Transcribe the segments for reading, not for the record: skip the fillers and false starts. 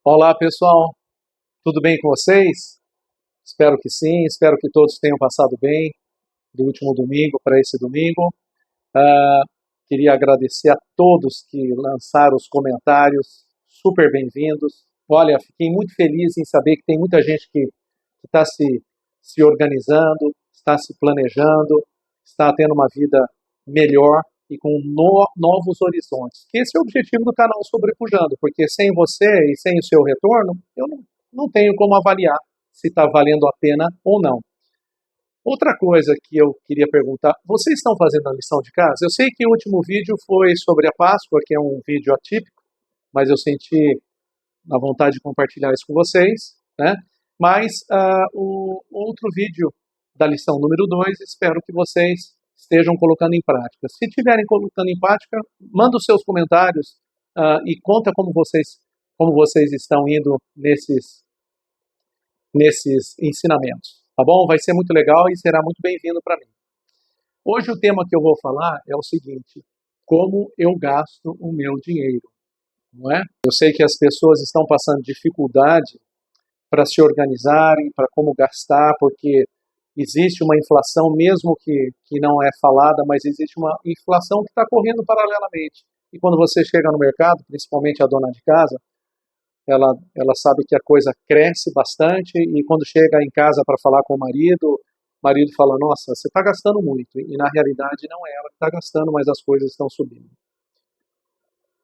Olá, pessoal. Tudo bem com vocês? Espero que sim. Espero que todos tenham passado bem do último domingo para esse domingo. Ah, Queria agradecer a todos que lançaram os comentários. Super bem-vindos. Olha, fiquei muito feliz em saber que tem muita gente que está se organizando, está se planejando, está tendo uma vida melhor e com novos horizontes. Que esse é o objetivo do canal Sobrepujando, porque sem você e sem o seu retorno, eu não tenho como avaliar se está valendo a pena ou não. Outra coisa que eu queria perguntar, vocês estão fazendo a lição de casa? Eu sei que o último vídeo foi sobre a Páscoa, que é um vídeo atípico, mas eu senti a vontade de compartilhar isso com vocês, né? Mas o outro vídeo da lição número 2, espero que vocês estejam colocando em prática. Se estiverem colocando em prática, manda os seus comentários e conta como vocês estão indo nesses ensinamentos, tá bom? Vai ser muito legal e será muito bem-vindo para mim. Hoje o tema que eu vou falar é o seguinte: como eu gasto o meu dinheiro, não é? Eu sei que as pessoas estão passando dificuldade para se organizarem, para como gastar, porque existe uma inflação, mesmo que não é falada, mas existe uma inflação que está correndo paralelamente. E quando você chega no mercado, principalmente a dona de casa, ela sabe que a coisa cresce bastante e quando chega em casa para falar com o marido fala, nossa, você está gastando muito. E na realidade não é ela que está gastando, mas as coisas estão subindo.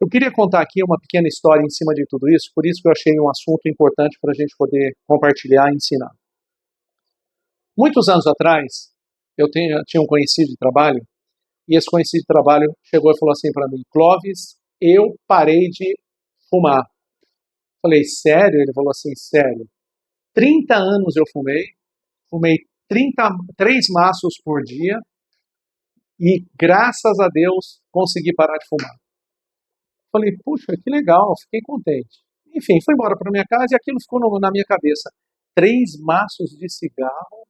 Eu queria contar aqui uma pequena história em cima de tudo isso, por isso que eu achei um assunto importante para a gente poder compartilhar e ensinar. Muitos anos atrás, eu tinha um conhecido de trabalho, e esse conhecido de trabalho chegou e falou assim para mim, Clóvis, eu parei de fumar. Falei, sério? Ele falou assim, sério. 30 anos eu fumei 3 maços por dia, e graças a Deus consegui parar de fumar. Falei, puxa, que legal, fiquei contente. Enfim, fui embora para minha casa e aquilo ficou na minha cabeça. 3 maços de cigarro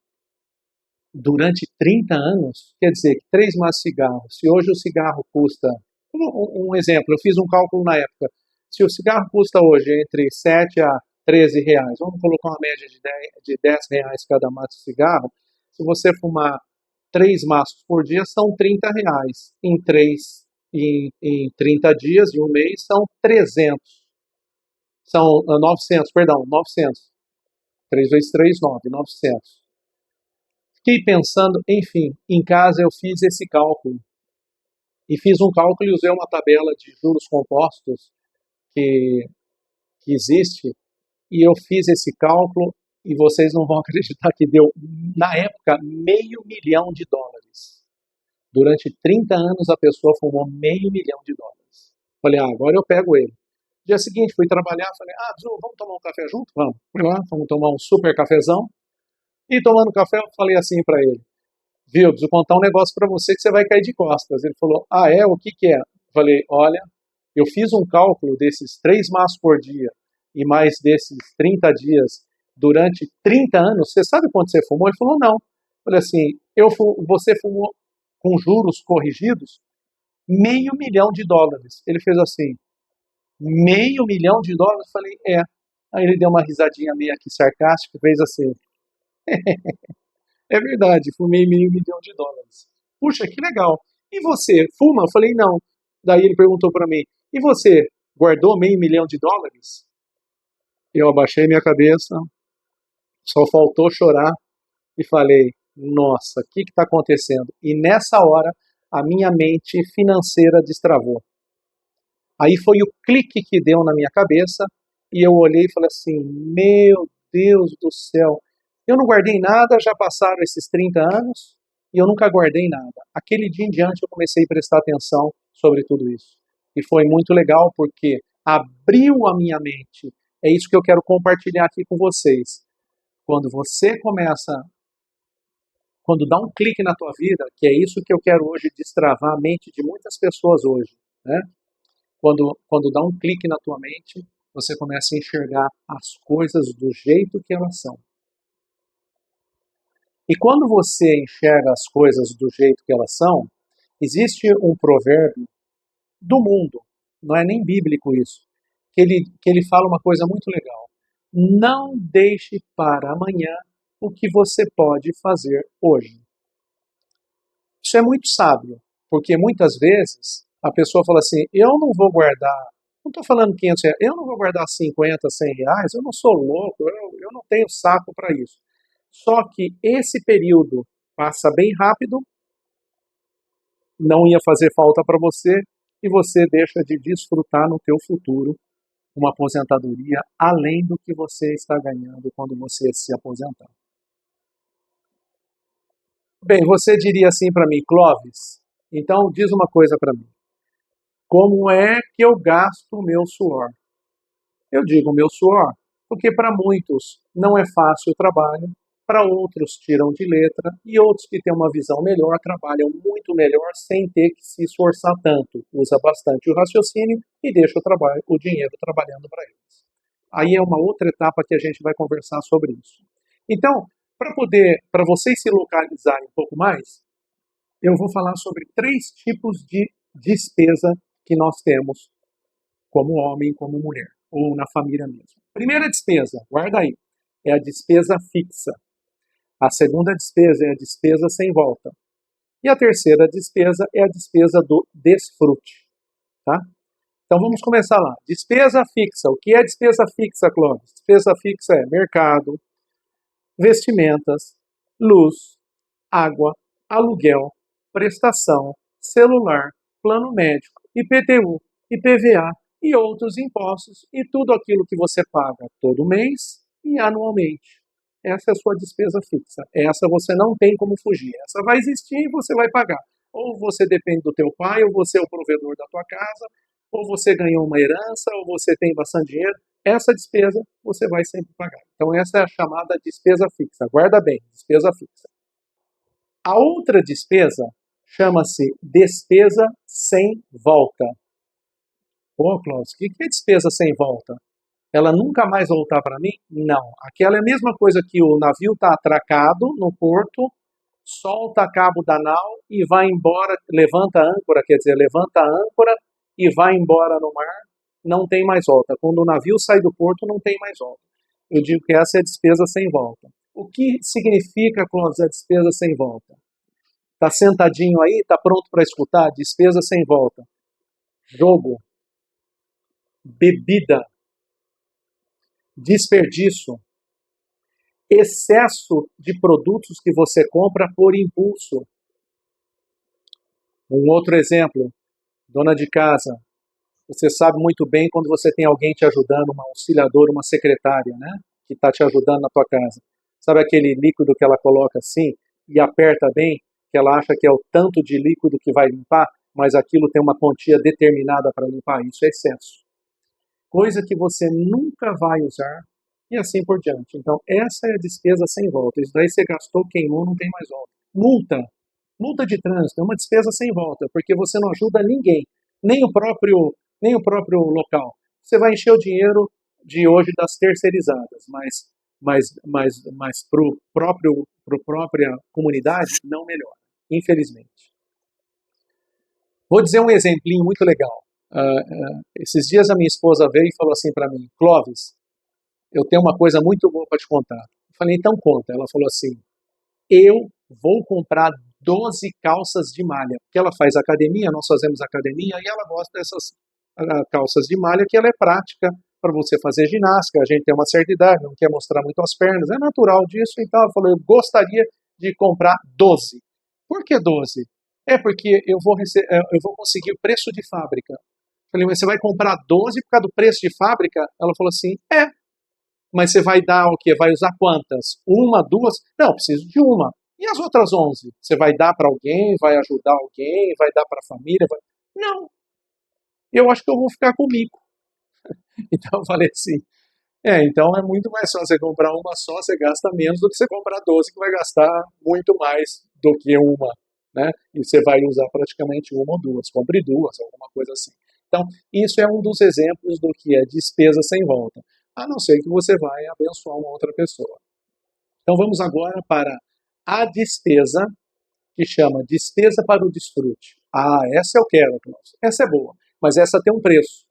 durante 30 anos? Quer dizer, 3 maços de cigarro. Se hoje o cigarro custa... Um exemplo, eu fiz um cálculo na época. Se o cigarro custa hoje entre 7 a 13 reais, vamos colocar uma média de 10 reais cada maço de cigarro, se você fumar 3 maços por dia, são 30 reais. Em 30 dias, de um mês, são 300. São 900, perdão, 900. 3 vezes 3, 9, 900. Fiquei pensando, enfim, em casa eu fiz esse cálculo. E fiz um cálculo e usei uma tabela de juros compostos que existe. E eu fiz esse cálculo e vocês não vão acreditar que deu, na época, $500 mil. Durante 30 anos a pessoa fumou $500 mil. Falei, agora eu pego ele. Dia seguinte fui trabalhar, falei, Zu, vamos tomar um café junto? Vamos. Fui lá, vamos tomar um super cafezão. E tomando café eu falei assim para ele, viu, preciso contar um negócio para você que você vai cair de costas. Ele falou, é? O que é? Falei, olha, eu fiz um cálculo desses 3 maços por dia e mais desses 30 dias durante 30 anos. Você sabe quanto você fumou? Ele falou, não. Falei assim, você fumou com juros corrigidos $500 mil. Ele fez assim, $500 mil? Falei, é. Aí ele deu uma risadinha meio aqui sarcástica e fez assim, é verdade, fumei $500 mil. Puxa, que legal. E você, fuma? Eu falei, não. Daí ele perguntou para mim, e você, guardou $500 mil? Eu abaixei minha cabeça, só faltou chorar e falei, nossa, o que está acontecendo? E nessa hora, a minha mente financeira destravou. Aí foi o clique que deu na minha cabeça e eu olhei e falei assim, meu Deus do céu, eu não guardei nada, já passaram esses 30 anos e eu nunca guardei nada. Aquele dia em diante eu comecei a prestar atenção sobre tudo isso. E foi muito legal porque abriu a minha mente. É isso que eu quero compartilhar aqui com vocês. Quando você começa, quando dá um clique na tua vida, que é isso que eu quero hoje destravar a mente de muitas pessoas hoje, né? Quando dá um clique na tua mente, você começa a enxergar as coisas do jeito que elas são. E quando você enxerga as coisas do jeito que elas são, existe um provérbio do mundo, não é nem bíblico isso, que ele fala uma coisa muito legal. Não deixe para amanhã o que você pode fazer hoje. Isso é muito sábio, porque muitas vezes a pessoa fala assim, eu não vou guardar, não estou falando 500 reais, eu não vou guardar 50, 100 reais, eu não sou louco, eu não tenho saco para isso. Só que esse período passa bem rápido, não ia fazer falta para você, e você deixa de desfrutar no teu futuro uma aposentadoria além do que você está ganhando quando você se aposentar. Bem, você diria assim para mim, Clóvis, então diz uma coisa para mim. Como é que eu gasto o meu suor? Eu digo o meu suor, porque para muitos não é fácil o trabalho, para outros tiram de letra e outros que têm uma visão melhor trabalham muito melhor sem ter que se esforçar tanto. Usa bastante o raciocínio e deixa o dinheiro trabalhando para eles. Aí é uma outra etapa que a gente vai conversar sobre isso. Então, para vocês se localizarem um pouco mais, eu vou falar sobre 3 tipos de despesa que nós temos como homem, como mulher, ou na família mesmo. Primeira despesa, guarda aí, é a despesa fixa. A segunda despesa é a despesa sem volta. E a terceira despesa é a despesa do desfrute. Tá? Então vamos começar lá. Despesa fixa. O que é despesa fixa, Clóvis? Despesa fixa é mercado, vestimentas, luz, água, aluguel, prestação, celular, plano médico, IPTU, IPVA e outros impostos e tudo aquilo que você paga todo mês e anualmente. Essa é a sua despesa fixa. Essa você não tem como fugir. Essa vai existir e você vai pagar. Ou você depende do teu pai, ou você é o provedor da tua casa, ou você ganhou uma herança, ou você tem bastante dinheiro. Essa despesa você vai sempre pagar. Então essa é a chamada despesa fixa. Guarda bem, despesa fixa. A outra despesa chama-se despesa sem volta. Pô, Klaus, o que é despesa sem volta? Ela nunca mais voltar para mim? Não. Aquela é a mesma coisa que o navio está atracado no porto, solta cabo da nau e vai embora, levanta a âncora, quer dizer, levanta a âncora e vai embora no mar, não tem mais volta. Quando o navio sai do porto, não tem mais volta. Eu digo que essa é a despesa sem volta. O que significa, Clóvis, a despesa sem volta? Está sentadinho aí, está pronto para escutar? Despesa sem volta. Jogo, bebida, desperdício, excesso de produtos que você compra por impulso. Um outro exemplo, dona de casa, você sabe muito bem quando você tem alguém te ajudando, uma auxiliadora, uma secretária, né, que está te ajudando na tua casa. Sabe aquele líquido que ela coloca assim e aperta bem, que ela acha que é o tanto de líquido que vai limpar, mas aquilo tem uma quantia determinada para limpar, isso é excesso. Coisa que você nunca vai usar e assim por diante. Então, essa é a despesa sem volta. Isso daí você gastou, queimou, não tem mais volta. Multa de trânsito é uma despesa sem volta, porque você não ajuda ninguém, nem o próprio local. Você vai encher o dinheiro de hoje das terceirizadas, mas para a própria comunidade não melhora, infelizmente. Vou dizer um exemplinho muito legal. Esses dias a minha esposa veio e falou assim para mim, Clóvis, eu tenho uma coisa muito boa para te contar. Eu falei, então conta. Ela falou assim, eu vou comprar 12 calças de malha, porque ela faz academia, nós fazemos academia, e ela gosta dessas calças de malha, que ela é prática para você fazer ginástica, a gente tem uma certa idade, não quer mostrar muito as pernas, é natural disso, então ela falou, eu gostaria de comprar 12. Por que 12? É porque eu vou conseguir o preço de fábrica. Eu falei, mas você vai comprar 12 por causa do preço de fábrica? Ela falou assim, mas você vai dar o quê? Vai usar quantas? Uma, duas? Não, preciso de uma. E as outras 11? Você vai dar para alguém, vai ajudar alguém, vai dar para a família? Não. Eu acho que eu vou ficar comigo. Então eu falei assim, então é muito mais fácil você comprar uma só, você gasta menos do que você comprar 12, que vai gastar muito mais do que uma, né? E você vai usar praticamente uma ou duas, compre duas, alguma coisa assim. Então, isso é um dos exemplos do que é despesa sem volta, a não ser que você vai abençoar uma outra pessoa. Então vamos agora para a despesa, que chama despesa para o desfrute. Essa eu quero, Klaus. Essa é boa, mas essa tem um preço.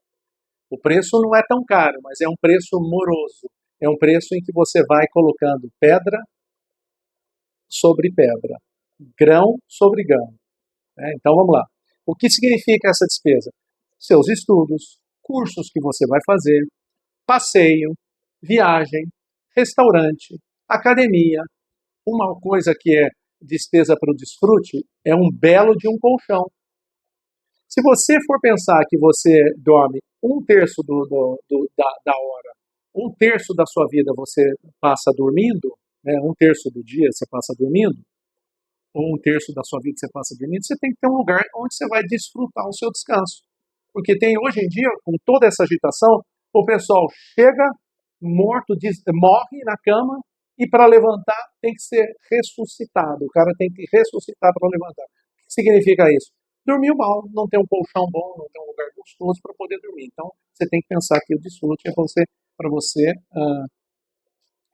O preço não é tão caro, mas é um preço moroso. É um preço em que você vai colocando pedra sobre pedra, grão sobre grão. Né? Então vamos lá. O que significa essa despesa? Seus estudos, cursos que você vai fazer, passeio, viagem, restaurante, academia. Uma coisa que é despesa para o desfrute é um belo de um colchão. Se você for pensar que você dorme um terço da hora, um terço da sua vida você passa dormindo, né, um terço do dia você passa dormindo, ou um terço da sua vida você passa dormindo, você tem que ter um lugar onde você vai desfrutar o seu descanso. Porque tem hoje em dia, com toda essa agitação, o pessoal chega morto, morre na cama e para levantar tem que ser ressuscitado. O cara tem que ressuscitar para levantar. O que significa isso? Dormiu mal, não tem um colchão bom, não tem um lugar gostoso para poder dormir. Então, você tem que pensar que o desfrute é para você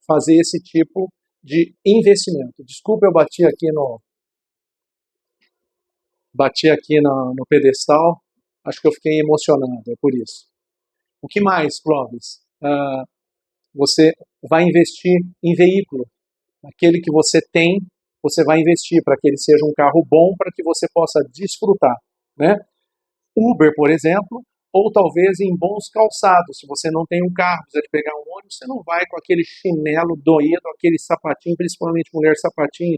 fazer esse tipo de investimento. Desculpa, eu bati aqui no pedestal, acho que eu fiquei emocionado, é por isso. O que mais, Clóvis? Você vai investir em veículo. Aquele que você tem, você vai investir para que ele seja um carro bom, para que você possa desfrutar. Né? Uber, por exemplo, ou talvez em bons calçados. Se você não tem um carro, precisa de pegar um ônibus, você não vai com aquele chinelo doído, aquele sapatinho, principalmente mulher sapatinho,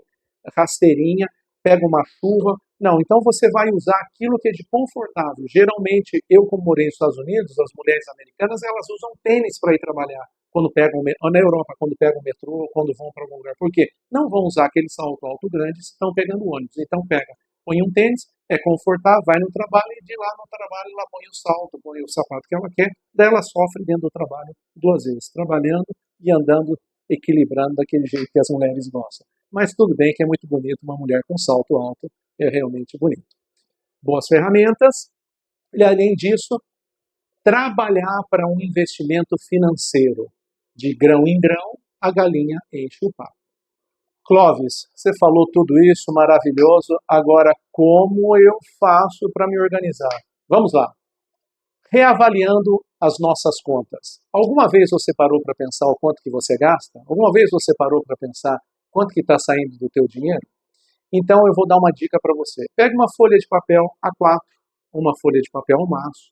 rasteirinha, pega uma chuva. Não, então você vai usar aquilo que é de confortável. Geralmente, eu como morei nos Estados Unidos, as mulheres americanas, elas usam tênis para ir trabalhar. Quando pegam, na Europa, quando pegam o metrô, quando vão para algum lugar. Por quê? Não vão usar aquele salto alto grande se estão pegando ônibus. Então pega, põe um tênis, é confortável, vai no trabalho e de lá no trabalho ela põe o salto, põe o sapato que ela quer, daí ela sofre dentro do trabalho duas vezes, trabalhando e andando, equilibrando daquele jeito que as mulheres gostam. Mas tudo bem que é muito bonito uma mulher com salto alto, é realmente bonito. Boas ferramentas, e além disso, trabalhar para um investimento financeiro. De grão em grão, a galinha enche o papo. Clóvis, você falou tudo isso, maravilhoso. Agora, como eu faço para me organizar? Vamos lá. Reavaliando as nossas contas. Alguma vez você parou para pensar o quanto que você gasta? Alguma vez você parou para pensar quanto que está saindo do teu dinheiro? Então, eu vou dar uma dica para você. Pegue uma folha de papel A4, uma folha de papel maço,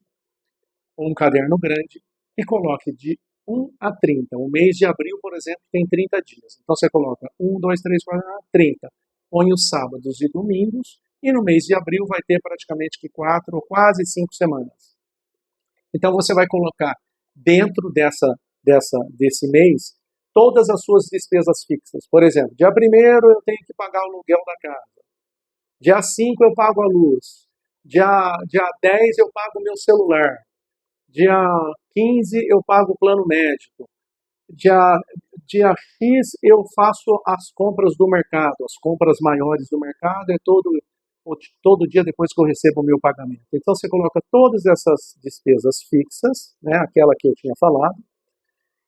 um caderno grande e coloque de 1 a 30. O mês de abril, por exemplo, tem 30 dias. Então você coloca 1, 2, 3, 4, 30. Põe os sábados e domingos e no mês de abril vai ter praticamente que 4 ou quase 5 semanas. Então você vai colocar dentro desse mês todas as suas despesas fixas. Por exemplo, dia 1º eu tenho que pagar o aluguel da casa. Dia 5 eu pago a luz. Dia 10 eu pago o meu celular. Dia 15 eu pago o plano médico. Dia X eu faço as compras do mercado, as compras maiores do mercado é todo dia depois que eu recebo o meu pagamento. Então você coloca todas essas despesas fixas, né, aquela que eu tinha falado,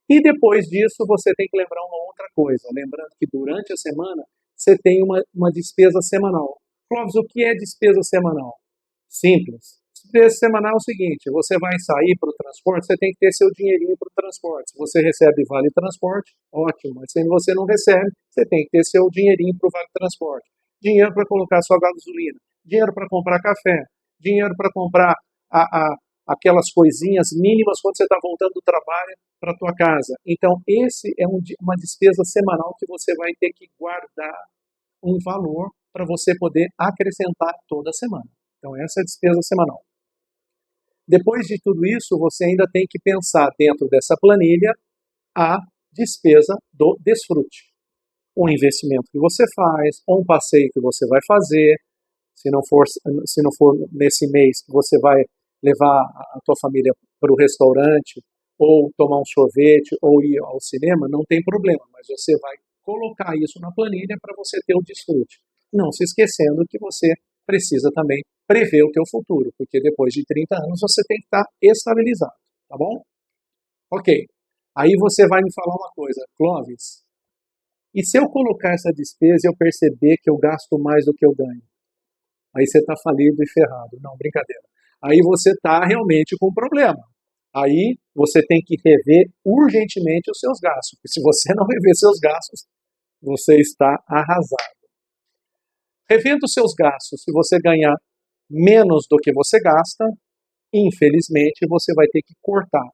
e depois disso você tem que lembrar uma outra coisa, lembrando que durante a semana você tem uma despesa semanal. Clóvis, o que é despesa semanal? Simples. Despesa semanal é o seguinte, você vai sair para o transporte, você tem que ter seu dinheirinho para o transporte. Se você recebe vale transporte, ótimo, mas se você não recebe, você tem que ter seu dinheirinho para o vale transporte. Dinheiro para colocar sua gasolina, dinheiro para comprar café, dinheiro para comprar aquelas coisinhas mínimas quando você está voltando do trabalho para a tua casa. Então, esse é uma despesa semanal que você vai ter que guardar um valor para você poder acrescentar toda semana. Então, essa é a despesa semanal. Depois de tudo isso, você ainda tem que pensar dentro dessa planilha a despesa do desfrute. Um investimento que você faz, ou um passeio que você vai fazer, se não for nesse mês que você vai levar a tua família para o restaurante, ou tomar um sorvete, ou ir ao cinema, não tem problema, mas você vai colocar isso na planilha para você ter o desfrute. Não se esquecendo que você precisa também prever o teu futuro, porque depois de 30 anos você tem que estar estabilizado, tá bom? Ok. Aí você vai me falar uma coisa, Clóvis, e se eu colocar essa despesa e eu perceber que eu gasto mais do que eu ganho? Aí você está falido e ferrado. Não, brincadeira. Aí você está realmente com um problema. Aí você tem que rever urgentemente os seus gastos, porque se você não rever seus gastos, você está arrasado. Revendo os seus gastos, se você ganhar menos do que você gasta, infelizmente você vai ter que cortar.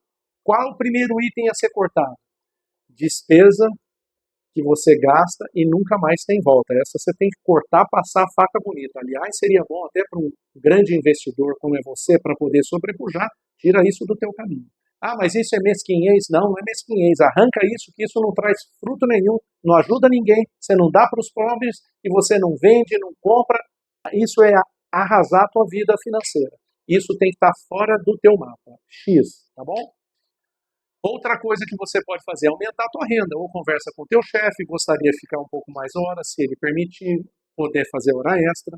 Qual o primeiro item a ser cortado? Despesa que você gasta e nunca mais tem volta. Essa você tem que cortar, passar a faca bonita. Aliás, seria bom até para um grande investidor como é você, para poder sobrepujar, tira isso do teu caminho. Ah, mas isso é mesquinhez? Não, não é mesquinhez. Arranca isso, que isso não traz fruto nenhum, não ajuda ninguém, você não dá para os pobres e você não vende, não compra. Isso é arrasar a tua vida financeira. Isso tem que estar fora do teu mapa. X, tá bom? Outra coisa que você pode fazer é aumentar a tua renda, ou conversa com o teu chefe, gostaria de ficar um pouco mais horas, se ele permitir, poder fazer hora extra,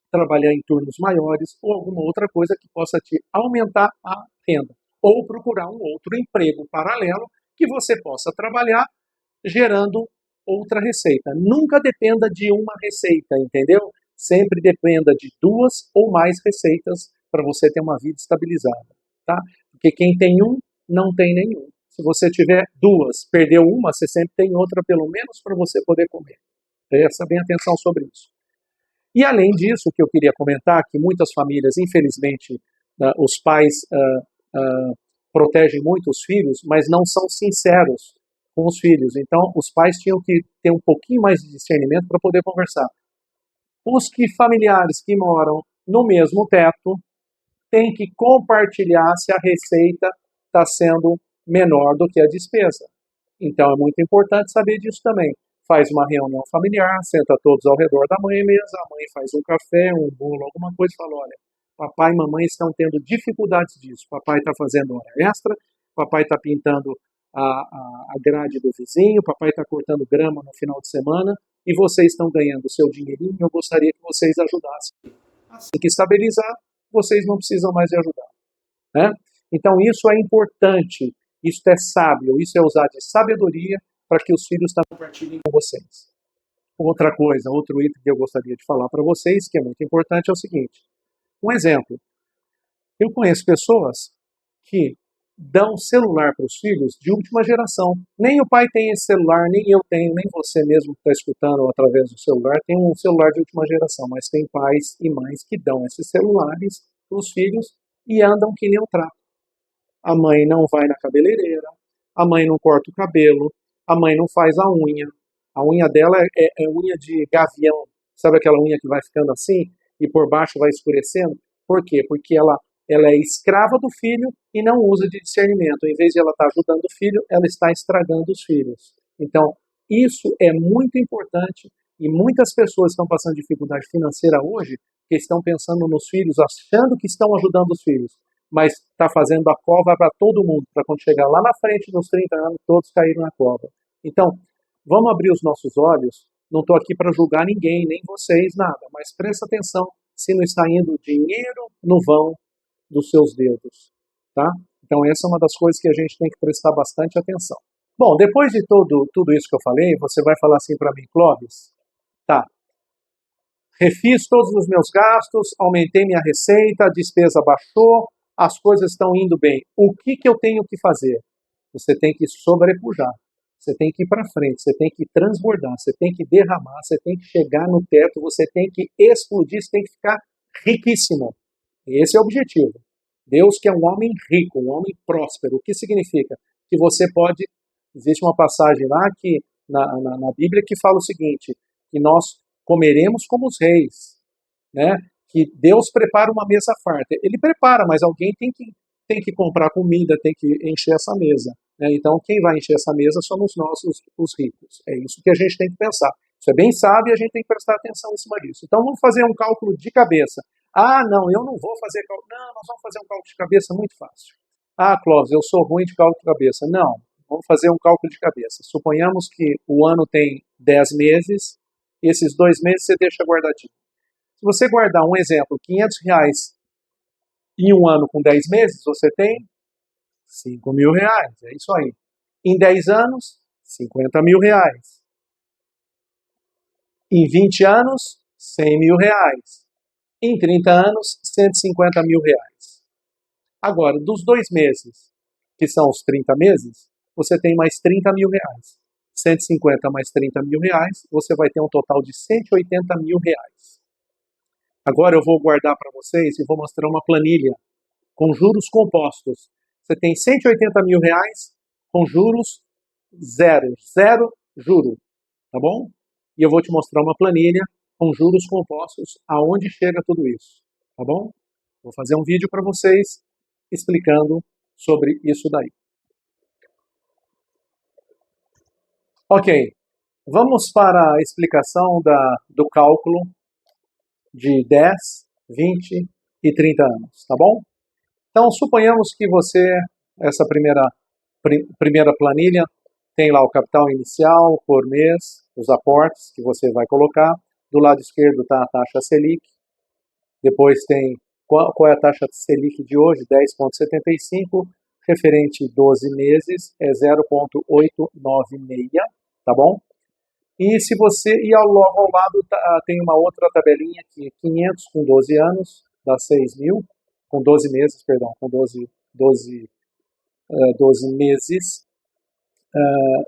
trabalhar em turnos maiores, ou alguma outra coisa que possa te aumentar a renda. Ou procurar um outro emprego paralelo que você possa trabalhar gerando outra receita. Nunca dependa de uma receita, entendeu? Sempre dependa de duas ou mais receitas para você ter uma vida estabilizada, tá? Porque quem tem um, não tem nenhum. Se você tiver duas, perdeu uma, você sempre tem outra pelo menos para você poder comer. Presta bem atenção sobre isso. E além disso, o que eu queria comentar, que muitas famílias, infelizmente, os pais protegem muito os filhos, mas não são sinceros com os filhos. Então, os pais tinham que ter um pouquinho mais de discernimento para poder conversar. Os familiares que moram no mesmo teto têm que compartilhar se a receita está sendo menor do que a despesa. Então, é muito importante saber disso também. Faz uma reunião familiar, senta todos ao redor da mesa, a mãe faz um café, um bolo, alguma coisa e fala, olha, papai e mamãe estão tendo dificuldades disso. Papai está fazendo hora extra, papai está pintando a grade do vizinho, papai está cortando grama no final de semana e vocês estão ganhando o seu dinheirinho, eu gostaria que vocês ajudassem. Assim que estabilizar, vocês não precisam mais de ajudar. Né? Então isso é importante, isso é sábio, isso é usar de sabedoria para que os filhos também compartilhem com vocês. Outra coisa, outro item que eu gostaria de falar para vocês, que é muito importante, é o seguinte. Um exemplo. Eu conheço pessoas que dão celular para os filhos de última geração. Nem o pai tem esse celular, nem eu tenho, nem você mesmo que está escutando através do celular tem um celular de última geração, mas tem pais e mães que dão esses celulares para os filhos e andam que nem um trapo. A mãe não vai na cabeleireira, a mãe não corta o cabelo, a mãe não faz a unha. A unha dela é unha de gavião. Sabe aquela unha que vai ficando assim e por baixo vai escurecendo? Por quê? Porque ela é escrava do filho e não usa de discernimento. Em vez de ela estar ajudando o filho, ela está estragando os filhos. Então, isso é muito importante e muitas pessoas estão passando dificuldade financeira hoje porque estão pensando nos filhos, achando que estão ajudando os filhos, mas está fazendo a cova para todo mundo, para quando chegar lá na frente dos 30 anos, todos caíram na cova. Então, vamos abrir os nossos olhos. Não estou aqui para julgar ninguém, nem vocês, nada, mas presta atenção se não está indo dinheiro no vão dos seus dedos, tá? Então essa é uma das coisas que a gente tem que prestar bastante atenção. Bom, depois de tudo isso que eu falei, você vai falar assim para mim, Clóvis, tá, refiz todos os meus gastos, aumentei minha receita, a despesa baixou, as coisas estão indo bem. O que eu tenho que fazer? Você tem que sobrepujar, você tem que ir para frente, você tem que transbordar, você tem que derramar, você tem que chegar no teto, você tem que explodir, você tem que ficar riquíssimo. Esse é o objetivo. Deus quer um homem rico, um homem próspero. O que significa? Que você pode... Existe uma passagem lá que, na Bíblia que fala o seguinte, que nós comeremos como os reis, né? Que Deus prepara uma mesa farta. Ele prepara, mas alguém tem que comprar comida, tem que encher essa mesa. Né? Então, quem vai encher essa mesa somos nós, os ricos. É isso que a gente tem que pensar. Isso é bem sábio e a gente tem que prestar atenção em cima disso. Então, vamos fazer um cálculo de cabeça. Ah, não, eu não vou fazer cálculo. Não, nós vamos fazer um cálculo de cabeça muito fácil. Ah, Clóvis, eu sou ruim de cálculo de cabeça. Não, vamos fazer um cálculo de cabeça. Suponhamos que o ano tem 10 meses, e esses 2 meses você deixa guardadinho. Se você guardar, um exemplo, R$ 500 em um ano com 10 meses, você tem R$ 5.000. É isso aí. Em 10 anos, R$ 50.000. Em 20 anos, R$ 100.000. Em 30 anos, R$ 150.000. Agora, dos 2 meses, que são os 30 meses, você tem mais 30 mil reais. 150 mais 30 mil reais, você vai ter um total de 180 mil reais. Agora eu vou guardar para vocês e vou mostrar uma planilha com juros compostos. Você tem 180 mil reais com juros zero, zero juro, tá bom? E eu vou te mostrar uma planilha com juros compostos, aonde chega tudo isso, tá bom? Vou fazer um vídeo para vocês explicando sobre isso daí. Ok, vamos para a explicação do cálculo de 10, 20 e 30 anos, tá bom? Então, suponhamos que você, essa primeira planilha, tem lá o capital inicial por mês, os aportes que você vai colocar. Do lado esquerdo está a taxa Selic. Depois tem qual é a taxa Selic de hoje, 10,75. Referente 12 meses é 0,896, tá bom? E se você logo ao lado tem uma outra tabelinha aqui, 500 com 12 anos, dá 6 mil, com 12 meses, perdão, com 12 meses,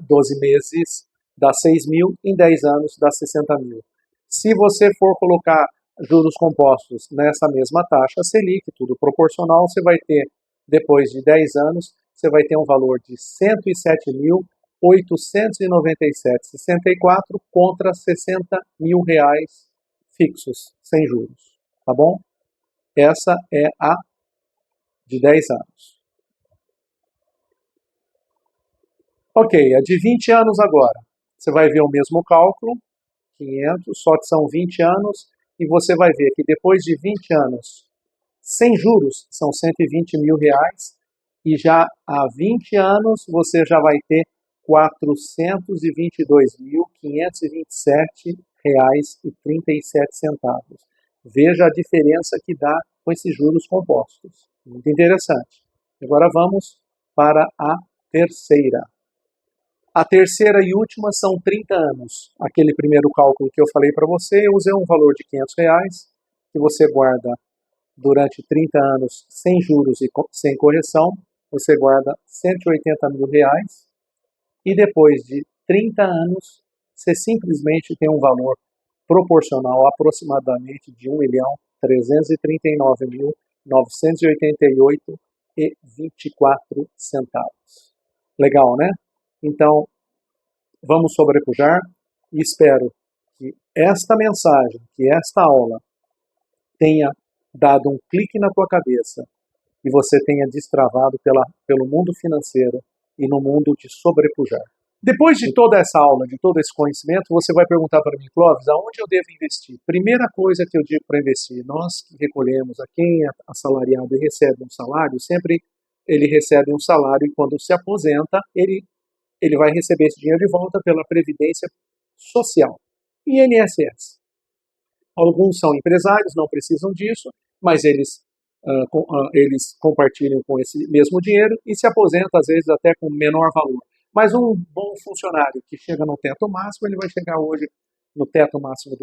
12 meses dá 6 mil, em 10 anos dá 60 mil. Se você for colocar juros compostos nessa mesma taxa Selic, tudo proporcional, você vai ter, depois de 10 anos, você vai ter um valor de 107.897,64 contra 60 mil reais fixos, sem juros, tá bom? Essa é a de 10 anos. Ok, a de 20 anos agora. Você vai ver o mesmo cálculo, 500, só que são 20 anos, e você vai ver que depois de 20 anos, sem juros, são 120 mil reais, e já há 20 anos você já vai ter R$ 422.527,37. Veja a diferença que dá com esses juros compostos. Muito interessante. Agora vamos para a terceira. A terceira e última são 30 anos. Aquele primeiro cálculo que eu falei para você, eu usei um valor de R$ 500, que você guarda durante 30 anos sem juros e sem correção, você guarda 180 mil reais, e depois de 30 anos, você simplesmente tem um valor proporcional aproximadamente de R$ 1.339.988,24. Legal, né? Então, vamos sobrepujar e espero que esta mensagem, que esta aula tenha dado um clique na tua cabeça e você tenha destravado pelo mundo financeiro e no mundo de sobrepujar. Depois de toda essa aula, de todo esse conhecimento, você vai perguntar para mim, Clóvis, aonde eu devo investir? Primeira coisa que eu digo para investir, nós que recolhemos, a quem é assalariado e recebe um salário, sempre ele recebe um salário e quando se aposenta, ele vai receber esse dinheiro de volta pela Previdência Social, INSS. Alguns são empresários, não precisam disso, mas eles compartilham com esse mesmo dinheiro e se aposentam, às vezes, até com menor valor. Mas um bom funcionário que chega no teto máximo, ele vai chegar hoje no teto máximo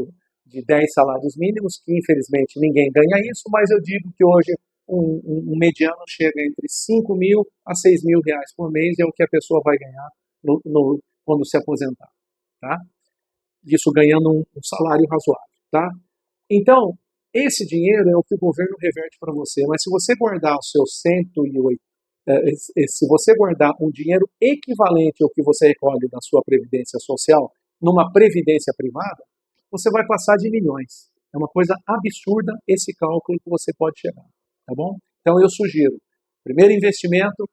de 10 salários mínimos, que infelizmente ninguém ganha isso, mas eu digo que hoje um mediano chega entre 5 mil a 6 mil reais por mês, é o que a pessoa vai ganhar quando se aposentar, tá? Isso ganhando um salário razoável, tá? Então, esse dinheiro é o que o governo reverte para você, mas se você guardar os seus 108, se você guardar um dinheiro equivalente ao que você recolhe da sua previdência social, numa previdência privada, você vai passar de milhões. É uma coisa absurda esse cálculo que você pode chegar, tá bom? Então eu sugiro, primeiro investimento,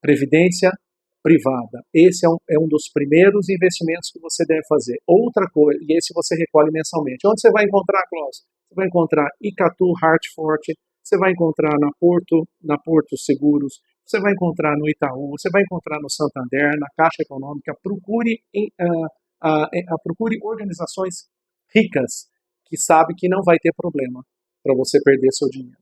previdência privada. Esse é um dos primeiros investimentos que você deve fazer. Outra coisa, e esse você recolhe mensalmente. Onde você vai encontrar, Klaus? Você vai encontrar Icatu, Hartford, você vai encontrar na Porto Seguros, você vai encontrar no Itaú, você vai encontrar no Santander, na Caixa Econômica. Procure organizações ricas que sabe que não vai ter problema para você perder seu dinheiro.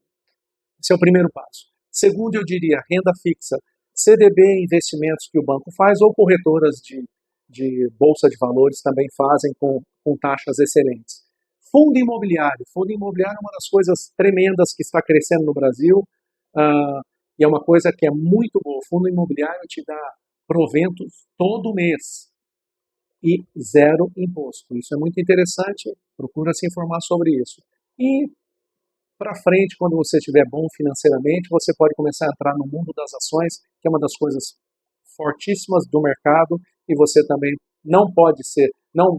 Esse é o primeiro passo. Segundo, eu diria renda fixa. CDB, investimentos que o banco faz, ou corretoras de bolsa de valores também fazem com taxas excelentes. Fundo imobiliário. Fundo imobiliário é uma das coisas tremendas que está crescendo no Brasil. E é uma coisa que é muito boa. O fundo imobiliário te dá proventos todo mês e zero imposto. Isso é muito interessante. Procura se informar sobre isso. E para frente, quando você estiver bom financeiramente, você pode começar a entrar no mundo das ações, que é uma das coisas fortíssimas do mercado, e você também não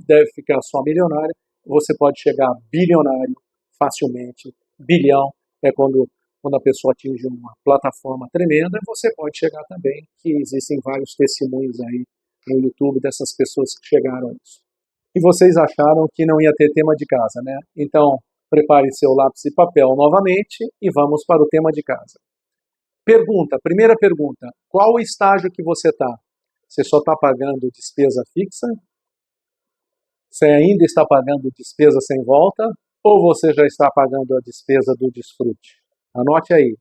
deve ficar só milionário, você pode chegar bilionário facilmente. Bilhão é quando a pessoa atinge uma plataforma tremenda, você pode chegar também, que existem vários testemunhos aí no YouTube dessas pessoas que chegaram a isso. E vocês acharam que não ia ter tema de casa, né? Então, prepare seu lápis e papel novamente e vamos para o tema de casa. Primeira pergunta, qual o estágio que você está? Você só está pagando despesa fixa? Você ainda está pagando despesa sem volta? Ou você já está pagando a despesa do desfrute? Anote aí.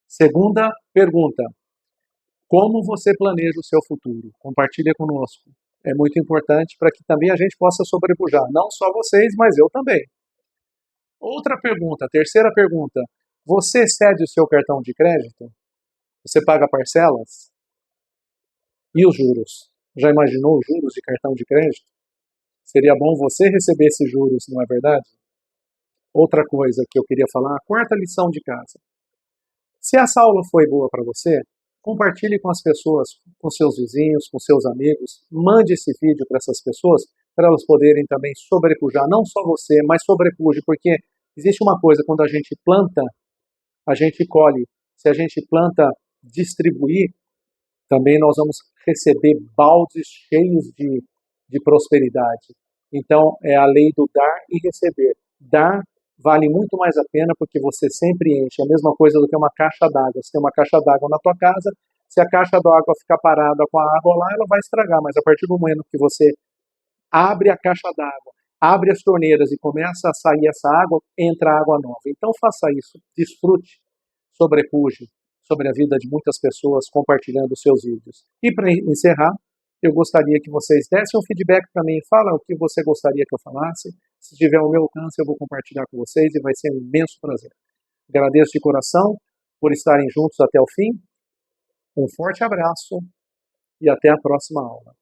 Segunda pergunta, como você planeja o seu futuro? Compartilhe conosco. É muito importante para que também a gente possa sobrepujar, não só vocês, mas eu também. Outra pergunta, terceira pergunta, você cede o seu cartão de crédito? Você paga parcelas? E os juros? Já imaginou os juros de cartão de crédito? Seria bom você receber esses juros, não é verdade? Outra coisa que eu queria falar, a quarta lição de casa. Se essa aula foi boa para você, compartilhe com as pessoas, com seus vizinhos, com seus amigos, mande esse vídeo para essas pessoas, para elas poderem também sobrepujar, não só você, mas sobrepuje, porque existe uma coisa, quando a gente planta, a gente colhe. Se a gente planta distribuir, também nós vamos receber baldes cheios de prosperidade. Então, é a lei do dar e receber. Dar vale muito mais a pena porque você sempre enche. É a mesma coisa do que uma caixa d'água. Você tem uma caixa d'água na tua casa, se a caixa d'água ficar parada com a água lá, ela vai estragar. Mas a partir do momento que você abre a caixa d'água, abre as torneiras e começa a sair essa água, entra água nova. Então faça isso, desfrute, sobrepuje sobre a vida de muitas pessoas compartilhando os seus vídeos. E para encerrar, eu gostaria que vocês dessem um feedback para mim, fala o que você gostaria que eu falasse. Se tiver ao meu alcance, eu vou compartilhar com vocês e vai ser um imenso prazer. Agradeço de coração por estarem juntos até o fim. Um forte abraço e até a próxima aula.